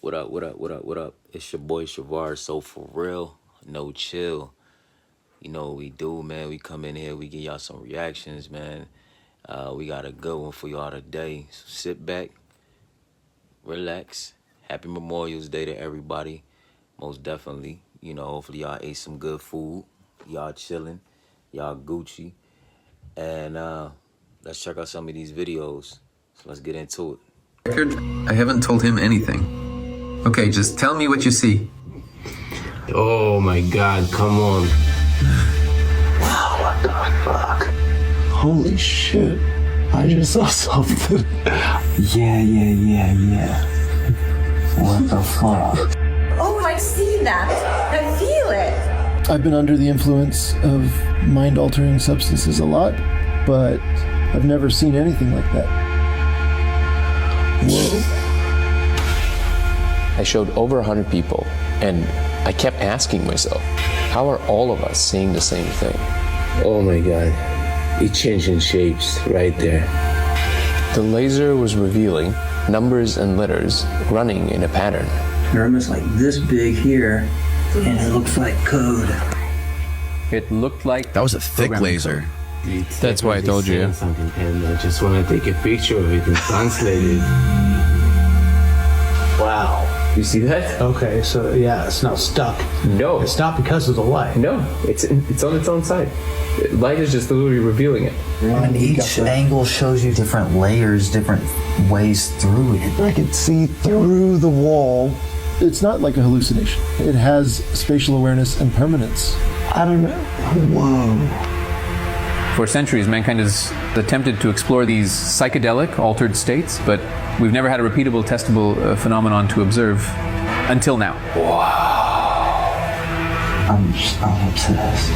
What up, what up, what up, what up? It's your boy Shavar, so for real, no chill. You know what we do, man. We come in here, we give y'all some reactions, man. We got a good one for y'all today. So sit back, relax. Happy Memorial's Day to everybody. Most definitely. You know, hopefully y'all ate some good food. Y'all chilling. Y'all Gucci. And let's check out some of these videos. So let's get into it. I haven't told him anything. Okay, just tell me what you see. Oh my god, come on. Wow, what the fuck? Holy shit. I just saw something. Yeah. What the fuck? Oh, I see that. I feel it. I've been under the influence of mind-altering substances a lot, but I've never seen anything like that. Whoa. I showed over 100 people, and I kept asking myself, how are all of us seeing the same thing? Oh my god. It changing shapes right there. The laser was revealing numbers and letters running in a pattern. They're almost like this big here, and it looks like code. It looked like that was a thick laser. That's why I told you. Something, and I just want to take a picture of it and translate it. Wow. You see that? Okay, so yeah, it's not stuck. No. It's not because of the light. No, it's on its own side. Light is just literally revealing it. And each angle shows you different layers, different ways through it. I could see through the wall. It's not like a hallucination. It has spatial awareness and permanence. I don't know. Whoa. for centuries, mankind has attempted to explore these psychedelic, altered states, but we've never had a repeatable, testable phenomenon to observe until now. Wow. I'm obsessed.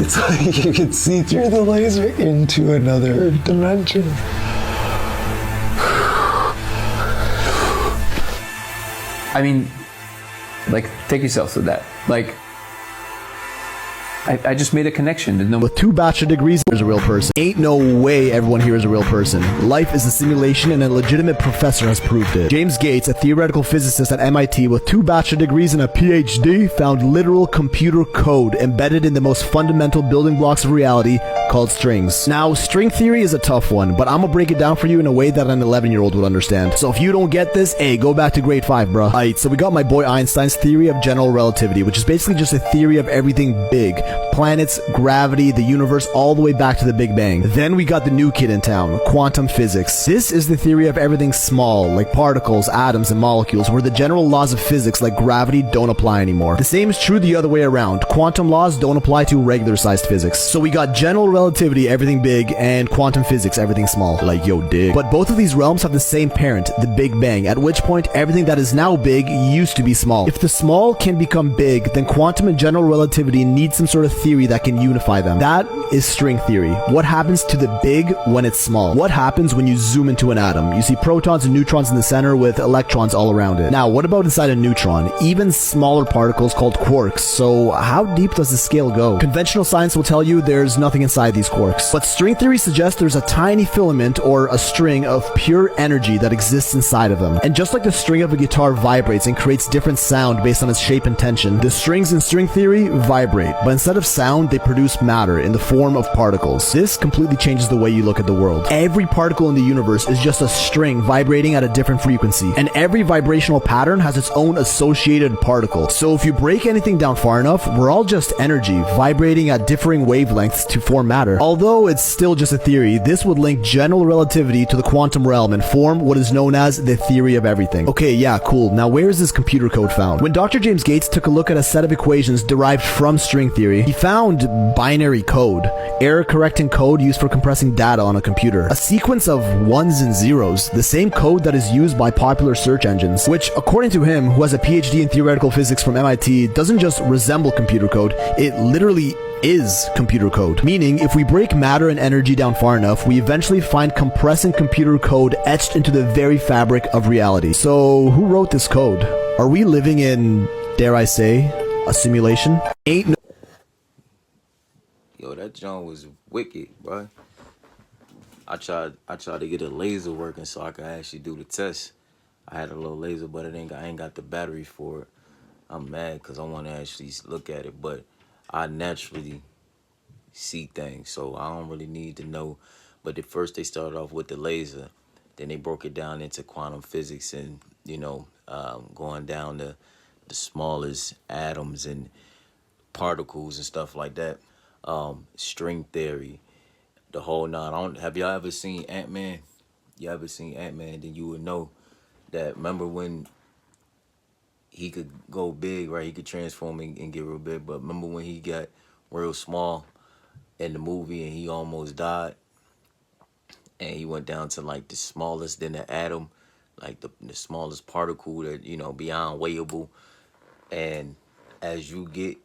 It's like you can see through the laser into another dimension. I mean, like, take yourself to that. Like, I just made a connection. Didn't know. With 2 bachelor degrees, there's a real person. Ain't no way everyone here is a real person. Life is a simulation and a legitimate professor has proved it. James Gates, a theoretical physicist at MIT with 2 bachelor degrees and a PhD, found literal computer code embedded in the most fundamental building blocks of reality called strings. Now, string theory is a tough one, but I'm gonna break it down for you in a way that an 11-year-old would understand. So if you don't get this, hey, go back to grade 5, bruh. Alright, so we got my boy Einstein's theory of general relativity, which is basically just a theory of everything big. Planets, gravity, the universe, all the way back to the Big Bang. Then we got the new kid in town, quantum physics. This is the theory of everything small, like particles, atoms, and molecules, where the general laws of physics like gravity don't apply anymore. The same is true the other way around. Quantum laws don't apply to regular-sized physics. So we got general relativity, everything big, and quantum physics, everything small. Like, yo, dig. But both of these realms have the same parent, the Big Bang, at which point everything that is now big used to be small. If the small can become big, then quantum and general relativity need some sort of theory that can unify them. That is string theory. What happens to the big when it's small? What happens when you zoom into an atom? You see protons and neutrons in the center with electrons all around it. Now, what about inside a neutron? Even smaller particles called quarks. So how deep does the scale go? Conventional science will tell you there's nothing inside these quarks. But string theory suggests there's a tiny filament or a string of pure energy that exists inside of them. And just like the string of a guitar vibrates and creates different sound based on its shape and tension, the strings in string theory vibrate. But instead of sound, they produce matter in the form of particles. This completely changes the way you look at the world. Every particle in the universe is just a string vibrating at a different frequency, and every vibrational pattern has its own associated particle. So if you break anything down far enough, we're all just energy vibrating at differing wavelengths to form matter. Although it's still just a theory, this would link general relativity to the quantum realm and form what is known as the theory of everything. Okay, yeah, cool. Now where is this computer code found? When Dr. James Gates took a look at a set of equations derived from string theory, he found binary code, error correcting code used for compressing data on a computer. A sequence of ones and zeros, the same code that is used by popular search engines, which according to him, who has a PhD in theoretical physics from MIT, doesn't just resemble computer code, it literally is computer code. Meaning, if we break matter and energy down far enough, we eventually find compressing computer code etched into the very fabric of reality. So, who wrote this code? Are we living in, dare I say, a simulation? Ain't no. Yo, that John was wicked, bro. I tried to get a laser working so I could actually do the test. I had a little laser, but I ain't got the battery for it. I'm mad because I want to actually look at it, but I naturally see things, so I don't really need to know. But at first they started off with the laser, then they broke it down into quantum physics and going down to the smallest atoms and particles and stuff like that. String theory, the whole nine. Have y'all ever seen Ant-Man? You ever seen Ant-Man? Then you would know that. Remember when he could go big, right? He could transform and get real big. But remember when he got real small in the movie and he almost died? And he went down to like the smallest than the atom, like the smallest particle that, beyond weighable. And as you get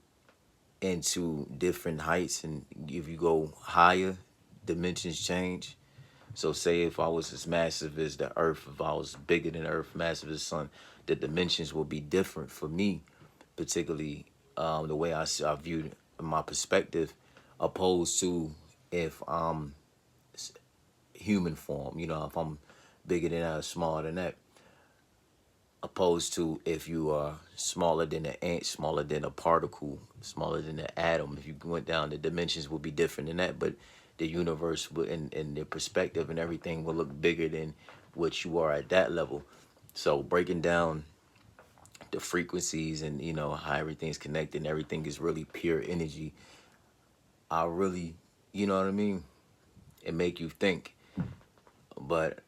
into different heights and if you go higher, dimensions change. So say if I was as massive as the earth, if I was bigger than earth, massive as the sun, the dimensions will be different for me, particularly the way I viewed it, my perspective, opposed to if I'm human form, if I'm bigger than that, smaller than that, opposed to if you are smaller than an ant, smaller than a particle, smaller than an atom. If you went down, the dimensions would be different than that, but the universe would, and the perspective and everything will look bigger than what you are at that level. So breaking down the frequencies and how everything's connected and everything is really pure energy, I really, you know what I mean? It make you think. But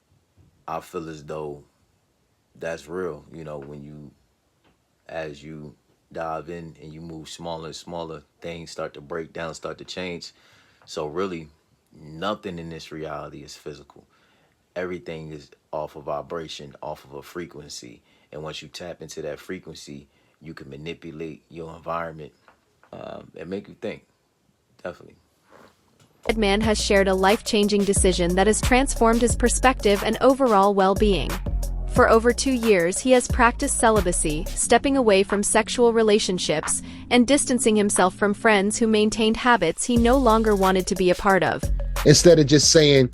I feel as though that's real, as you dive in and you move smaller and smaller, things start to break down, start to change. So really, nothing in this reality is physical. Everything is off of vibration, off of a frequency. And once you tap into that frequency, you can manipulate your environment and make you think. Definitely. Man has shared a life-changing decision that has transformed his perspective and overall well-being. For over 2 years, he has practiced celibacy, stepping away from sexual relationships and distancing himself from friends who maintained habits he no longer wanted to be a part of. Instead of just saying,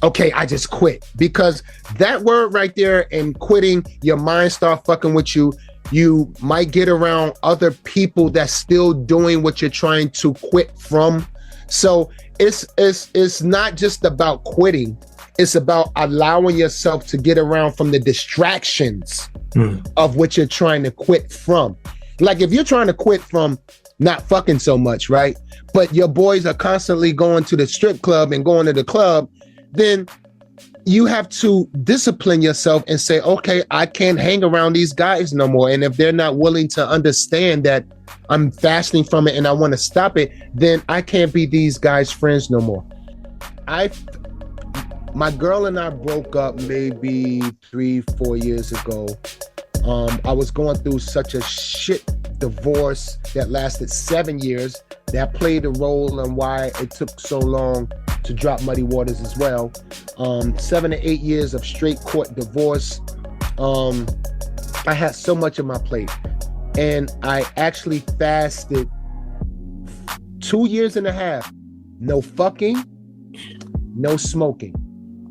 okay, I just quit. Because that word right there and quitting, your mind start fucking with you. You might get around other people that's still doing what you're trying to quit from. So it's not just about quitting. It's about allowing yourself to get around from the distractions of what you're trying to quit from. Like if you're trying to quit from not fucking so much, right? But your boys are constantly going to the strip club and going to the club, then you have to discipline yourself and say, okay, I can't hang around these guys no more. And if they're not willing to understand that I'm fasting from it and I want to stop it, then I can't be these guys' friends no more. My girl and I broke up maybe 3-4 years ago. I was going through such a shit divorce that lasted 7 years. That played a role in why it took so long to drop Muddy Waters as well. 7 to 8 years of straight court divorce. I had so much on my plate. And I actually fasted 2.5 years. No fucking, no smoking.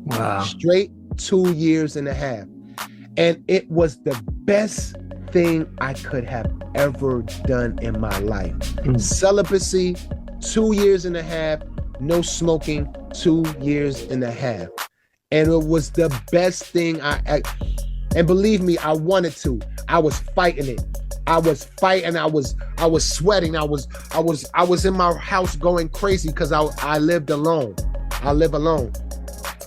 Wow. Straight 2.5 years. And it was the best thing I could have ever done in my life. Celibacy, 2.5 years. No smoking, 2.5 years. And it was the best thing and believe me, I wanted to. I was fighting it. I was fighting. I was sweating. I was in my house going crazy because I lived alone. I live alone.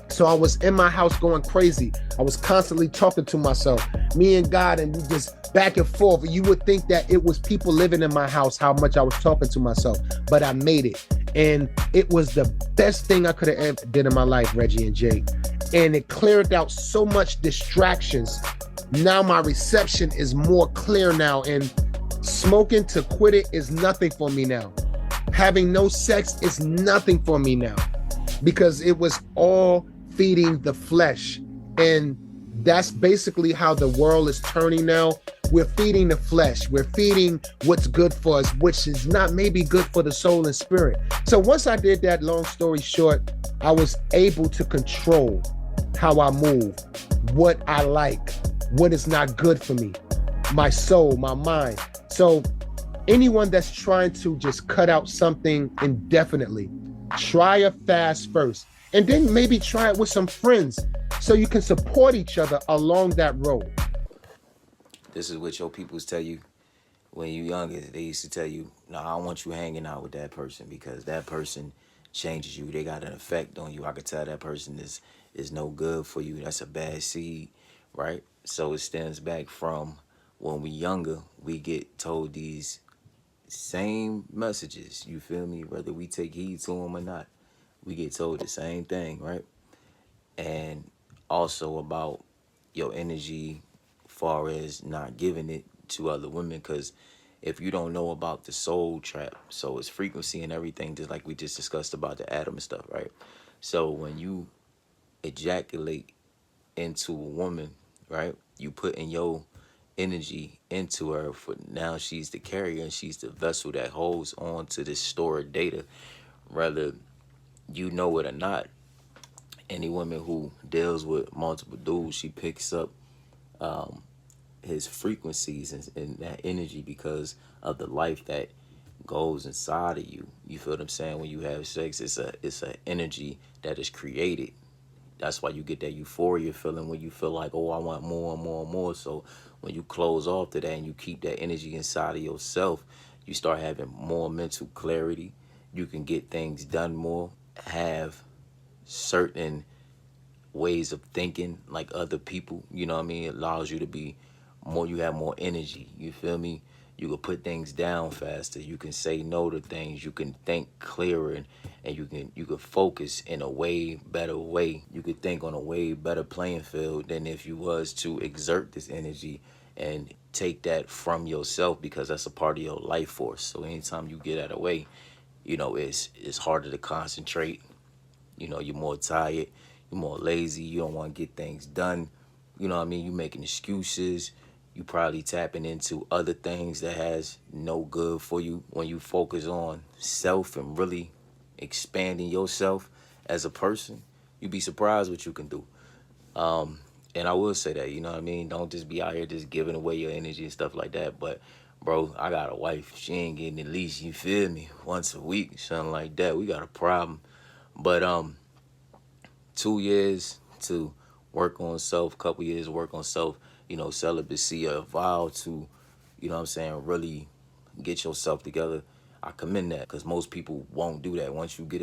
So I was in my house going crazy. I was constantly talking to myself, me and God, and we just back and forth. You would think that it was people living in my house, how much I was talking to myself, but I made it. And it was the best thing I could have ever did in my life, Reggie and Jake. And it cleared out so much distractions. Now my reception is more clear now, and smoking to quit it is nothing for me now. Having no sex is nothing for me now, because it was all feeding the flesh. And that's basically how the world is turning now. We're feeding the flesh. We're feeding what's good for us, which is not maybe good for the soul and spirit. So once I did that, long story short, I was able to control how I move, what I like, what is not good for me, my soul, my mind. So anyone that's trying to just cut out something indefinitely, try a fast first, and then maybe try it with some friends so you can support each other along that road. This is what your peoples tell you when you younger. They used to tell you, no, I don't want you hanging out with that person because that person changes you. They got an effect on you. I could tell that person is no good for you. That's a bad seed, right? So it stems back from when we younger, we get told these same messages. You feel me? Whether we take heed to them or not, we get told the same thing, right? And also about your energy, far as not giving it to other women, because if you don't know about the soul trap, so it's frequency and everything, just like we just discussed about the atom and stuff, right? So when you ejaculate into a woman, right, you put in your energy into her. For now, she's the carrier and she's the vessel that holds on to this stored data, whether you know it or not. Any woman who deals with multiple dudes, she picks up his frequencies and that energy because of the life that goes inside of you. You feel what I'm saying? When you have sex, it's a energy that is created. That's why you get that euphoria feeling when you feel like, oh, I want more and more and more. So when you close off to that and you keep that energy inside of yourself, you start having more mental clarity. You can get things done more, have certain ways of thinking like other people. You know what I mean? It allows you to be more, you have more energy. You feel me? You can put things down faster. You can say no to things. You can think clearer, and you can focus in a way better way. You could think on a way better playing field than if you was to exert this energy and take that from yourself, because that's a part of your life force. So anytime you get out of the way, you know, it's harder to concentrate. You know, you're more tired, you're more lazy, you don't want to get things done. You know what I mean? You making excuses. You probably tapping into other things that has no good for you. When you focus on self and really expanding yourself as a person, you'd be surprised what you can do. And I will say that, you know what I mean? Don't just be out here just giving away your energy and stuff like that. But bro, I got a wife. She ain't getting at least, you feel me, once a week, something like that. We got a problem. But 2 years to work on self, couple years to work on self, you know, celibacy, a vow to, you know what I'm saying, really get yourself together. I commend that, because most people won't do that. Once you get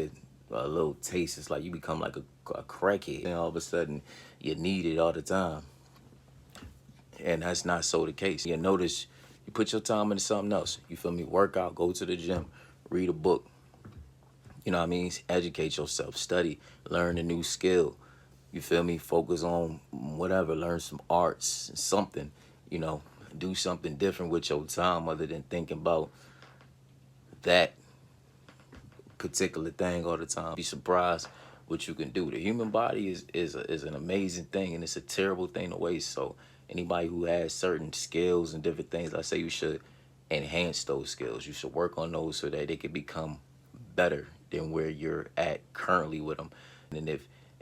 a little taste, it's like you become like a crackhead. And all of a sudden, you need it all the time. And that's not so the case. You notice you put your time into something else. You feel me? Work out, go to the gym, read a book. You know what I mean? Educate yourself, study, learn a new skill. You feel me? Focus on whatever, learn some arts, something, you know, do something different with your time other than thinking about that particular thing all the time. Be surprised what you can do. The human body is an amazing thing, and it's a terrible thing to waste. So anybody who has certain skills and different things, I say you should enhance those skills. You should work on those so that they can become better than where you're at currently with them.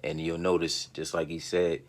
And you'll notice, just like he said,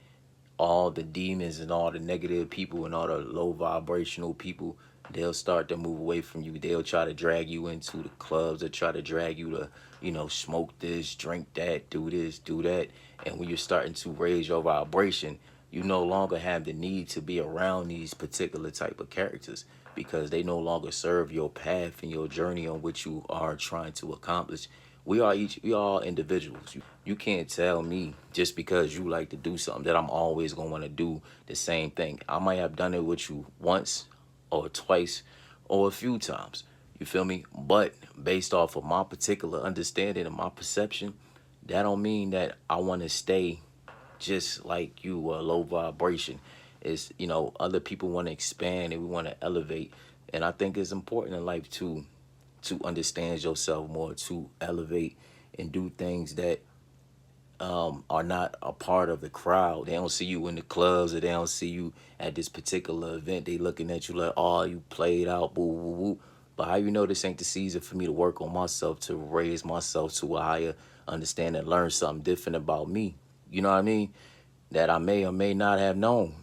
all the demons and all the negative people and all the low vibrational people, they'll start to move away from you. They'll try to drag you into the clubs. They'll try to drag you to, you know, smoke this, drink that, do this, do that. And when you're starting to raise your vibration, you no longer have the need to be around these particular type of characters, because they no longer serve your path and your journey on which you are trying to accomplish. We all individuals. You can't tell me just because you like to do something that I'm always gonna want to do the same thing. I might have done it with you once or twice or a few times. You feel me? But based off of my particular understanding and my perception, that don't mean that I want to stay just like you, low vibration. Is, you know, other people want to expand and we want to elevate. And I think it's important in life to understand yourself more, to elevate and do things that are not a part of the crowd. They don't see you in the clubs, or they don't see you at this particular event. They looking at you like, oh, you played out, boo, boo, boo. But how you know this ain't the season for me to work on myself, to raise myself to a higher understanding, learn something different about me? You know what I mean? that I may or may not have known.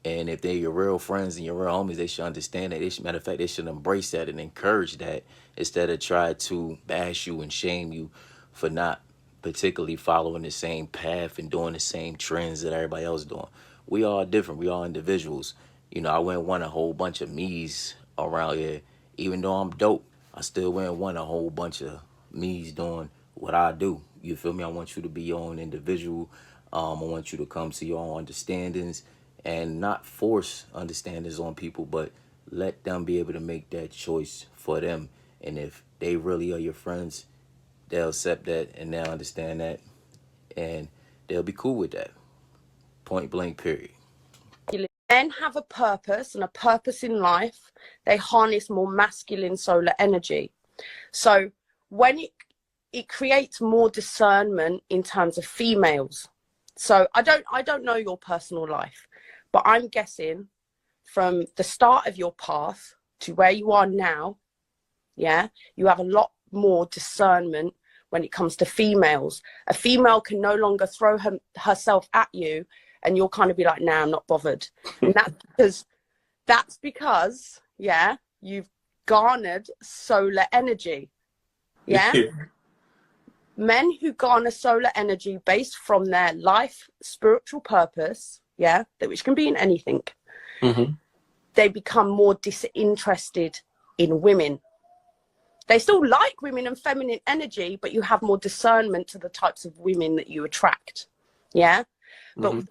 And if they're your real friends and your real homies, they should understand that. Matter of fact, they should embrace that and encourage that instead of try to bash you and shame you for not particularly following the same path and doing the same trends that everybody else doing. We all different. We all individuals. You know, I wouldn't want a whole bunch of me's around here. Even though I'm dope, I still wouldn't want a whole bunch of me's doing what I do. You feel me? I want you to be your own individual. I want you to come to your own understandings and not force understandings on people, but let them be able to make that choice for them. And if they really are your friends, they'll accept that and they'll understand that and they'll be cool with that. Point blank, period. Men have a purpose, and a purpose in life, they harness more masculine solar energy. So when it creates more discernment in terms of females. So I don't know your personal life, but I'm guessing from the start of your path to where you are now, yeah, you have a lot more discernment when it comes to females. A female can no longer throw herself at you and you'll kind of be like, nah, I'm not bothered. And that's because, yeah, you've garnered solar energy. Yeah. Men who garner solar energy based from their life spiritual purpose, yeah, which can be in anything, they become more disinterested in women. They still like women and feminine energy, but you have more discernment to the types of women that you attract. Yeah. But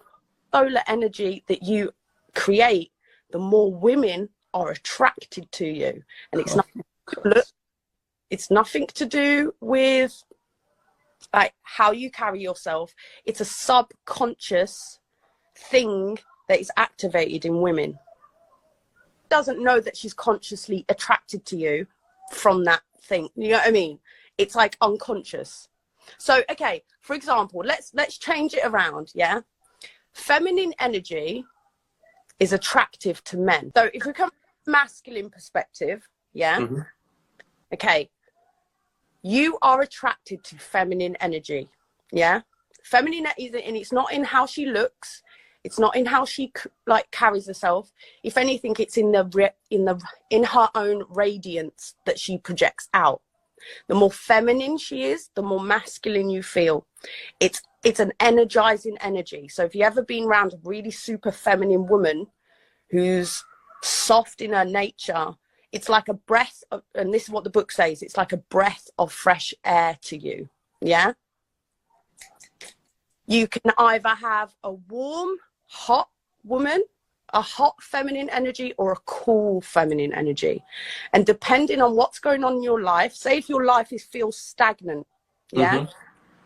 solar energy that you create, the more women are attracted to you. And it's nothing to do with like how you carry yourself. It's a subconscious thing that is activated in women. Doesn't know that she's consciously attracted to you from that thing. You know what I mean? It's like unconscious. So, okay, for example, let's change it around. Yeah. Feminine energy is attractive to men. So if we come from a masculine perspective, yeah. Okay. You are attracted to feminine energy. Yeah. Feminine is, and it's not in how she looks. It's not in how she like carries herself. If anything, it's in her own radiance that she projects out. The more feminine she is, the more masculine you feel. It's an energizing energy. So if you ever been around a really super feminine woman who's soft in her nature, it's like a breath of, and this is what the book says, it's like a breath of fresh air to you. Yeah. You can either have a warm, hot woman, a hot feminine energy, or a cool feminine energy. And depending on what's going on in your life, say if your life feels stagnant, yeah,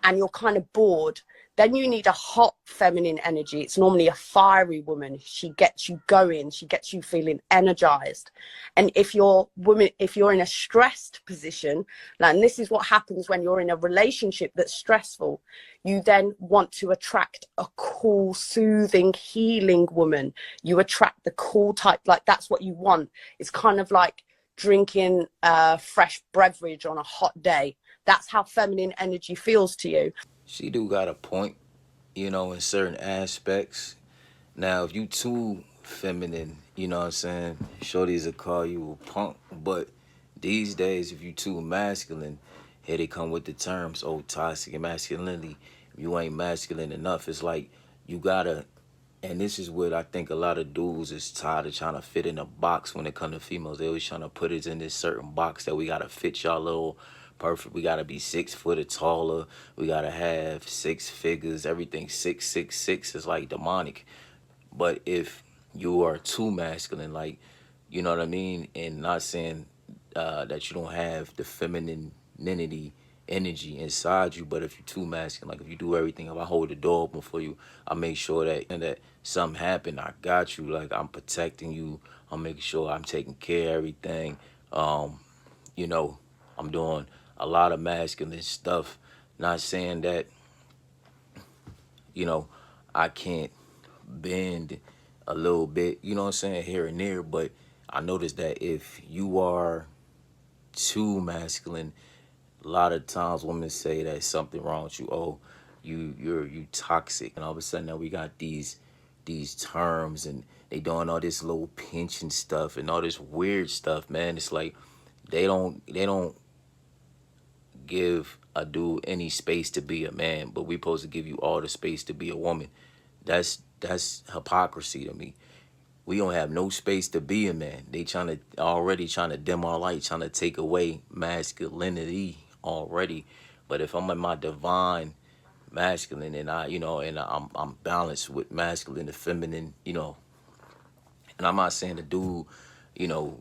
and you're kind of bored, then you need a hot feminine energy. It's normally a fiery woman. She gets you going. She gets you feeling energized. And if you're in a stressed position, and this is what happens when you're in a relationship that's stressful, you then want to attract a cool, soothing, healing woman. You attract the cool type, like that's what you want. It's kind of like drinking fresh beverage on a hot day. That's how feminine energy feels to you. She do got a point, you know, in certain aspects. Now, if you too feminine, you know what I'm saying, shorties will call you a punk. But these days, if you too masculine, here they come with the terms, oh, toxic masculinity. If you ain't masculine enough, it's like you gotta, and this is what I think a lot of dudes is tired of trying to fit in a box when it comes to females. They always trying to put us in this certain box that we gotta fit y'all little perfect. We gotta be 6 foot or taller. We gotta have 6 figures. Everything 666 is like demonic. But if you are too masculine, like, you know what I mean, and not saying that you don't have the femininity energy inside you, but if you're too masculine, like if you do everything, if I hold the door open for you, I make sure that something happened, I got you, like I'm protecting you, I'm making sure I'm taking care of everything. You know, I'm doing a lot of masculine stuff. Not saying that, you know, I can't bend a little bit, you know what I'm saying, here and there, but I noticed that if you are too masculine, a lot of times women say that something wrong with you. Oh, you toxic. And all of a sudden now we got these terms, and they doing all this little pinching stuff and all this weird stuff, man. It's like they don't give a dude any space to be a man, but we supposed to give you all the space to be a woman. That's hypocrisy to me. We don't have no space to be a man. They already trying to dim our light, trying to take away masculinity already. But if I'm in my divine masculine, and I'm balanced with masculine and feminine, and I'm not saying the dude,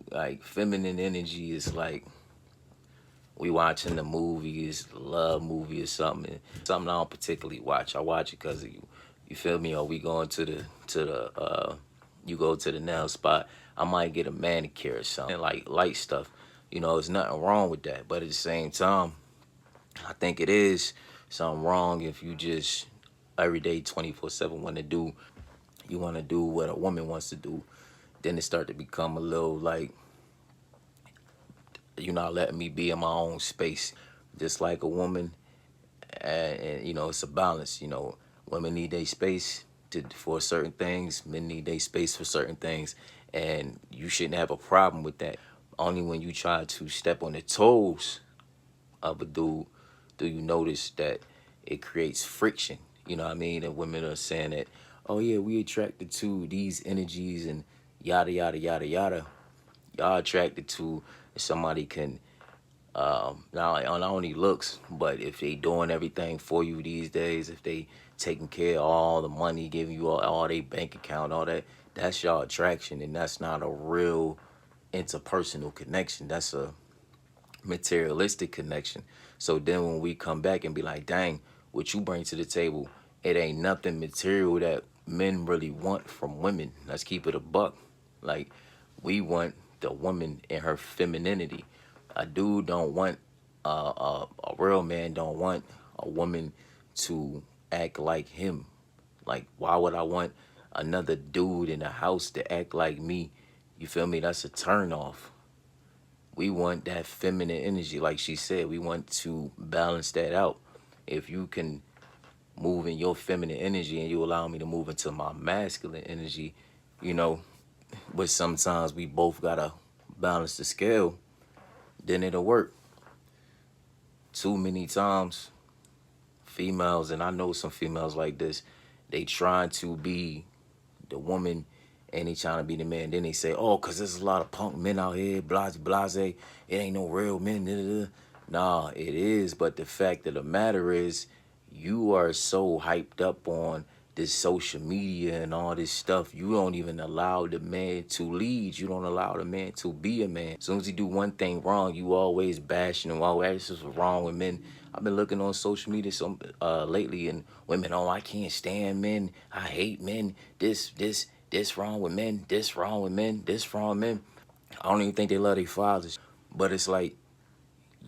like feminine energy is like we watching the movies, love movie or something. Something I don't particularly watch. I watch it because of you. You feel me? Or we going to the you go to the nail spot. I might get a manicure or something, like light stuff. There's nothing wrong with that. But at the same time, I think it is something wrong if you just every day 24/7 you want to do what a woman wants to do. Then it start to become a little like you're not letting me be in my own space. Just like a woman, and it's a balance. Women need their space for certain things. Men need their space for certain things, and you shouldn't have a problem with that. Only when you try to step on the toes of a dude do you notice that it creates friction. You know what I mean? And women are saying that, oh yeah, we attracted to these energies and yada yada yada yada. Y'all attracted to somebody can not only looks, but if they doing everything for you these days, if they taking care of all the money, giving you all their bank account, all that, that's y'all attraction, and that's not a real interpersonal connection. That's a materialistic connection. So then when we come back and be like, dang, what you bring to the table, it ain't nothing material that men really want from women. Let's keep it a buck. Like, we want the woman in her femininity. A dude don't want a real man don't want a woman to act like him. Like, why would I want another dude in the house to act like me? You feel me? That's a turn off. We want that feminine energy, like she said. We want to balance that out. If you can move in your feminine energy and you allow me to move into my masculine energy, but sometimes we both gotta balance the scale, then it'll work. Too many times, females, and I know some females like this, they trying to be the woman and they trying to be the man. Then they say, oh, because there's a lot of punk men out here, blase, blase. It ain't no real men. Da, da, da. Nah, it is. But the fact of the matter is, you are so hyped up on this social media and all this stuff. You don't even allow the man to lead. You don't allow the man to be a man. As soon as he do one thing wrong, you always bashing him. Oh, this is wrong with men. I've been looking on social media lately, and women, oh, I can't stand men. I hate men. This wrong with men. This wrong with men. This wrong with men. I don't even think they love their fathers. But it's like,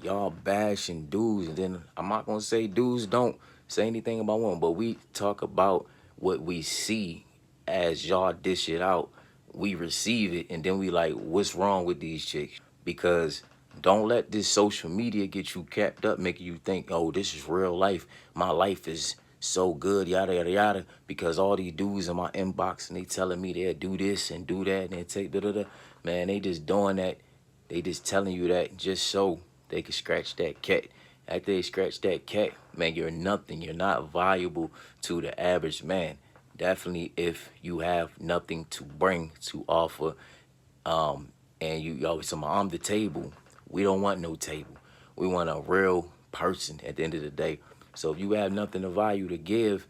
y'all bashing dudes, and then I'm not gonna say dudes don't say anything about women, but we talk about what we see as y'all dish it out. We receive it, and then we like, what's wrong with these chicks? Because don't let this social media get you capped up, making you think, oh, this is real life. My life is so good, yada, yada, yada, because all these dudes in my inbox and they telling me they'll do this and do that and they take da-da-da. Man, they just doing that. They just telling you that just so they can scratch that cat. After they scratch that cat, man, you're nothing. You're not valuable to the average man. Definitely if you have nothing to bring, to offer, and you always say, I'm the table. We don't want no table. We want a real person at the end of the day. So if you have nothing of value to give,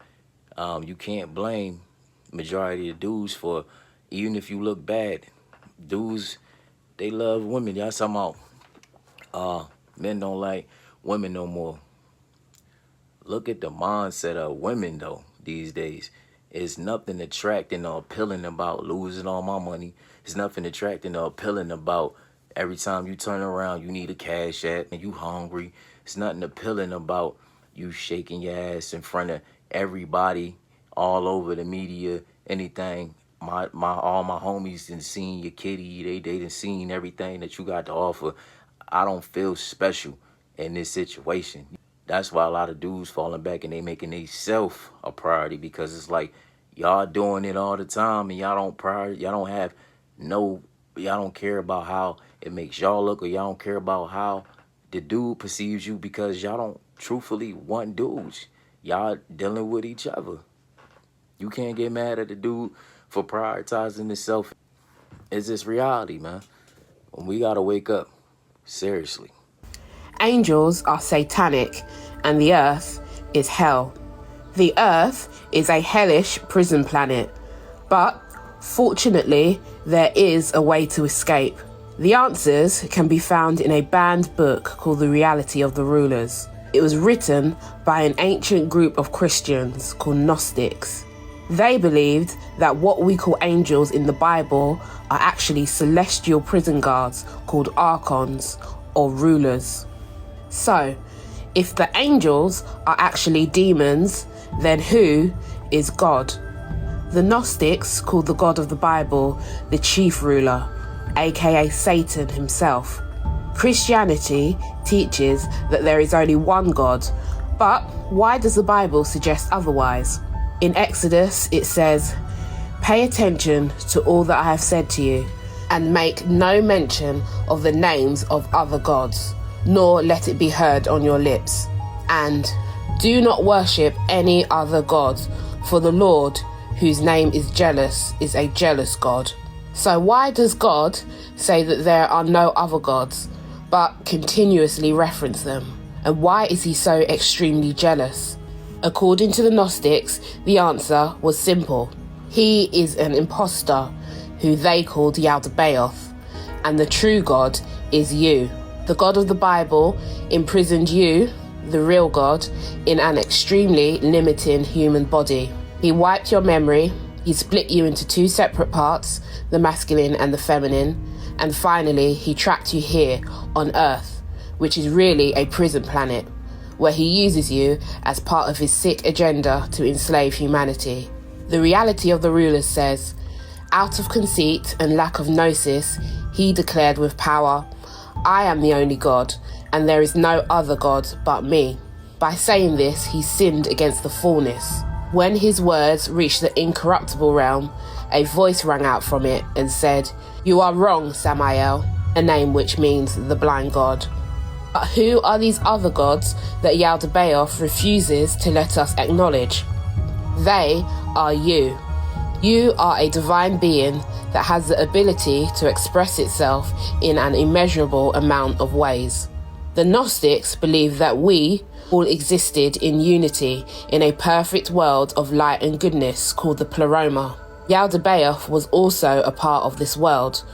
you can't blame majority of dudes for, even if you look bad, dudes, they love women. Y'all talking about men don't like women no more. Look at the mindset of women though these days. It's nothing attracting or appealing about losing all my money. It's nothing attracting or appealing about every time you turn around you need a cash app and you hungry. It's nothing appealing about you shaking your ass in front of everybody all over the media, anything. All my homies done seen your kitty. They done seen everything that you got to offer. I don't feel special in this situation. That's why a lot of dudes falling back and they making they self a priority, because it's like y'all doing it all the time and y'all don't have no, y'all don't care about how it makes y'all look, or y'all don't care about how the dude perceives you, because y'all don't truthfully want dudes. Y'all dealing with each other. You can't get mad at the dude for prioritizing himself. It's just reality, man. We gotta wake up. Seriously. Angels are satanic, and the earth is hell. The earth is a hellish prison planet, but fortunately, there is a way to escape. The answers can be found in a banned book called The Reality of the Rulers. It was written by an ancient group of Christians called Gnostics. They believed that what we call angels in the Bible are actually celestial prison guards called archons, or rulers. So, if the angels are actually demons, then who is God? The Gnostics called the God of the Bible the chief ruler, aka Satan himself. Christianity teaches that there is only one God, but why does the Bible suggest otherwise? In Exodus, it says, "Pay attention to all that I have said to you, and make no mention of the names of other gods, nor let it be heard on your lips. And do not worship any other gods, for the Lord, whose name is jealous, is a jealous God." So why does God say that there are no other gods, but continuously reference them? And why is he so extremely jealous? According to the Gnostics, the answer was simple. He is an impostor who they called Yaldabaoth, and the true God is you. The God of the Bible imprisoned you, the real God, in an extremely limiting human body. He wiped your memory, he split you into two separate parts, the masculine and the feminine, and finally he trapped you here on Earth, which is really a prison planet, where he uses you as part of his sick agenda to enslave humanity. The Reality of the Rulers says, "Out of conceit and lack of gnosis, he declared with power, 'I am the only God, and there is no other God but me.' By saying this, he sinned against the fullness. When his words reached the incorruptible realm, a voice rang out from it and said, 'You are wrong, Samael,' a name which means the blind God. But who are these other gods that Yaldabaoth refuses to let us acknowledge? They are you. You are a divine being that has the ability to express itself in an immeasurable amount of ways. The Gnostics believe that we all existed in unity in a perfect world of light and goodness called the Pleroma. Yaldabaoth was also a part of this world,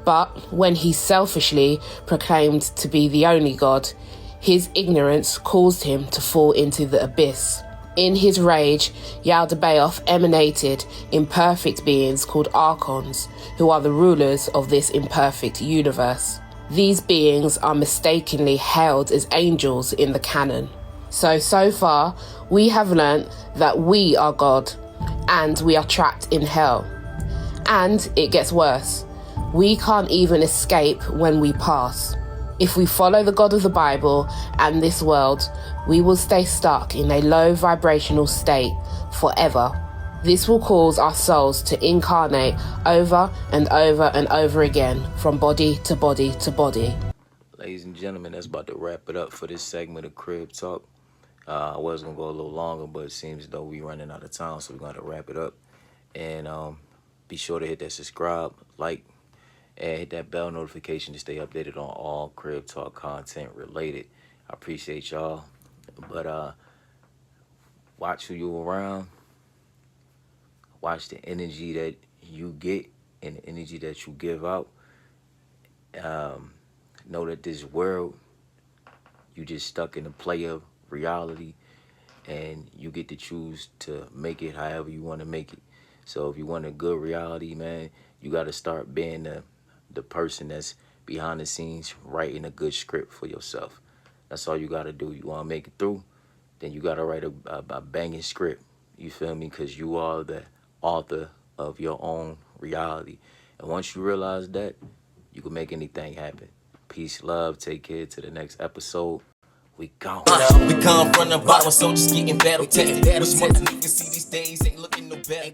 but when he selfishly proclaimed to be the only God, his ignorance caused him to fall into the abyss. In his rage, Yaldabaoth emanated imperfect beings called archons, who are the rulers of this imperfect universe. These beings are mistakenly hailed as angels in the canon. So far, we have learnt that we are God, and we are trapped in hell. And it gets worse. We can't even escape when we pass. If we follow the God of the Bible and this world, we will stay stuck in a low vibrational state forever. This will cause our souls to incarnate over and over and over again, from body to body to body. Ladies and gentlemen, that's about to wrap it up for this segment of Crib Talk. I was going to go a little longer, but it seems as though we're running out of time, so we're going to wrap it up. And be sure to hit that subscribe, like, and hit that bell notification to stay updated on all Crib Talk content related. I appreciate y'all. But watch who you around. Watch the energy that you get and the energy that you give out. Know that this world, you just stuck in a play of reality, and you get to choose to make it however you want to make it. So if you want a good reality, man, you got to start being the person that's behind the scenes writing a good script for yourself. That's all you got to do. You want to make it through, then you got to write a banging script. You feel me? Because you are the author of your own reality. And once you realize that, you can make anything happen. Peace, love, take care to the next episode. We gone. We come from the bottom, so just getting battle tested. Which month you can see these days ain't looking no better.